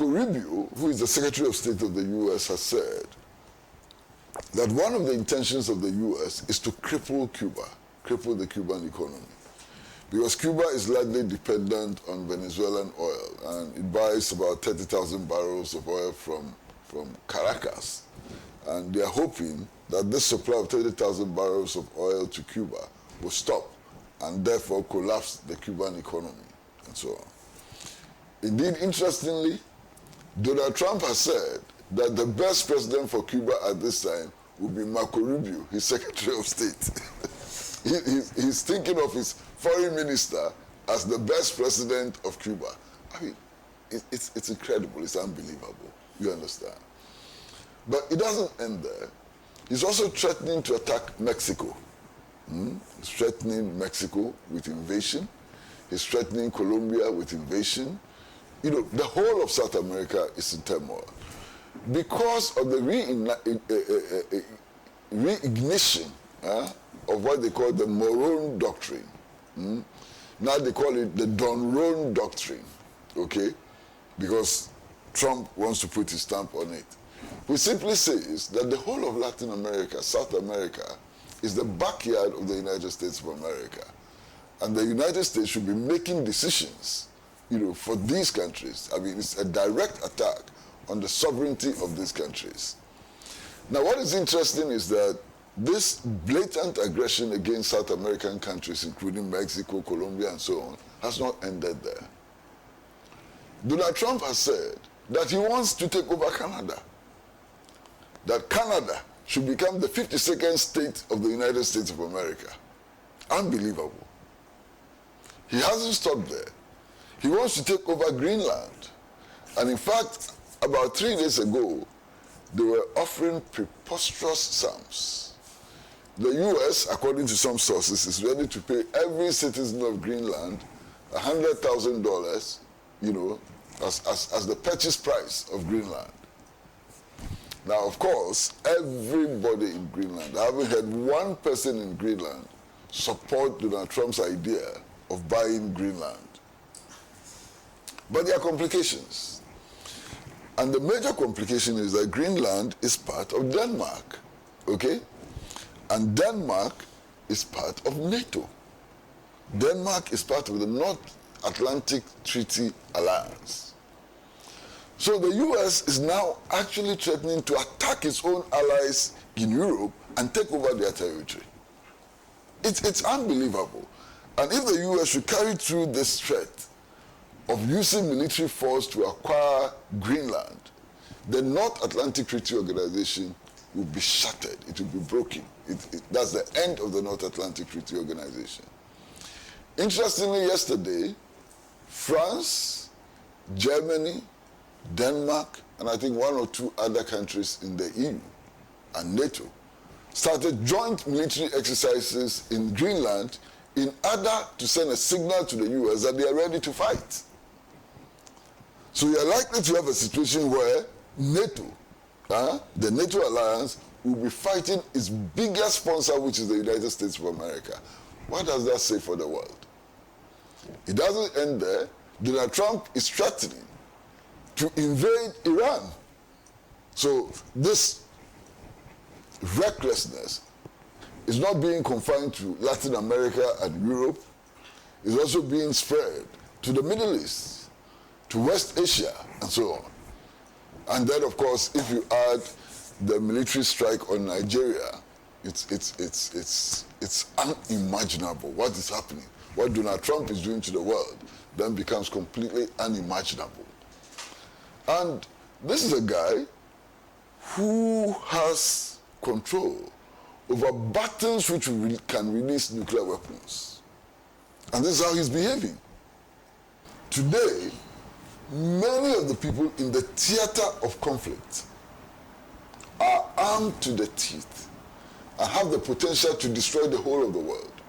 Marco Rubio, who is the Secretary of State of the U.S., has said that one of the intentions of the U.S. is to cripple Cuba, cripple the Cuban economy. Because Cuba is largely dependent on Venezuelan oil, and it buys about 30,000 barrels of oil from Caracas. And they are hoping that this supply of 30,000 barrels of oil to Cuba will stop and therefore collapse the Cuban economy and so on. Indeed, interestingly, Donald Trump has said that the best president for Cuba at this time would be Marco Rubio, his Secretary of State. he's thinking of his foreign minister as the best president of Cuba. I mean, it's incredible, it's unbelievable, you understand? But it doesn't end there. He's also threatening to attack Mexico. He's threatening Mexico with invasion. He's threatening Colombia with invasion. You know, the whole of South America is in turmoil because of the reignition of what they call the Morone Doctrine. Now they call it the Don Ron Doctrine, okay? Because Trump wants to put his stamp on it. Which simply says that the whole of Latin America, South America, is the backyard of the United States of America. And the United States should be making decisions, you know, for these countries. I mean, it's a direct attack on the sovereignty of these countries. Now, what is interesting is that this blatant aggression against South American countries, including Mexico, Colombia, and so on, has not ended there. Donald Trump has said that he wants to take over Canada, that Canada should become the 52nd state of the United States of America. Unbelievable. He hasn't stopped there. He wants to take over Greenland. And in fact, about 3 days ago, they were offering preposterous sums. The U.S., according to some sources, is ready to pay every citizen of Greenland $100,000, you know, as the purchase price of Greenland. Now, of course, everybody in Greenland, I haven't heard one person in Greenland support Donald Trump's idea of buying Greenland. But there are complications. And the major complication is that Greenland is part of Denmark, okay? And Denmark is part of NATO. Denmark is part of the North Atlantic Treaty Alliance. So the U.S. is now actually threatening to attack its own allies in Europe and take over their territory. It's unbelievable. And if the U.S. should carry through this threat of using military force to acquire Greenland, the North Atlantic Treaty Organization will be shattered. It will be broken. That's the end of the North Atlantic Treaty Organization. Interestingly, yesterday, France, Germany, Denmark, and I think 1 or 2 other countries in the EU and NATO started joint military exercises in Greenland in order to send a signal to the US that they are ready to fight. So you are likely to have a situation where NATO, the NATO alliance, will be fighting its biggest sponsor, which is the United States of America. What does that say for the world? It doesn't end there. Donald Trump is threatening to invade Iran. So this recklessness is not being confined to Latin America and Europe. It's also being spread to the Middle East, to West Asia, and so on. And then, of course, if you add the military strike on Nigeria, it's unimaginable what is happening. What Donald Trump is doing to the world then becomes completely unimaginable. And this is a guy who has control over buttons which can release nuclear weapons. And this is how he's behaving. Today, many of the people in the theater of conflict are armed to the teeth and have the potential to destroy the whole of the world.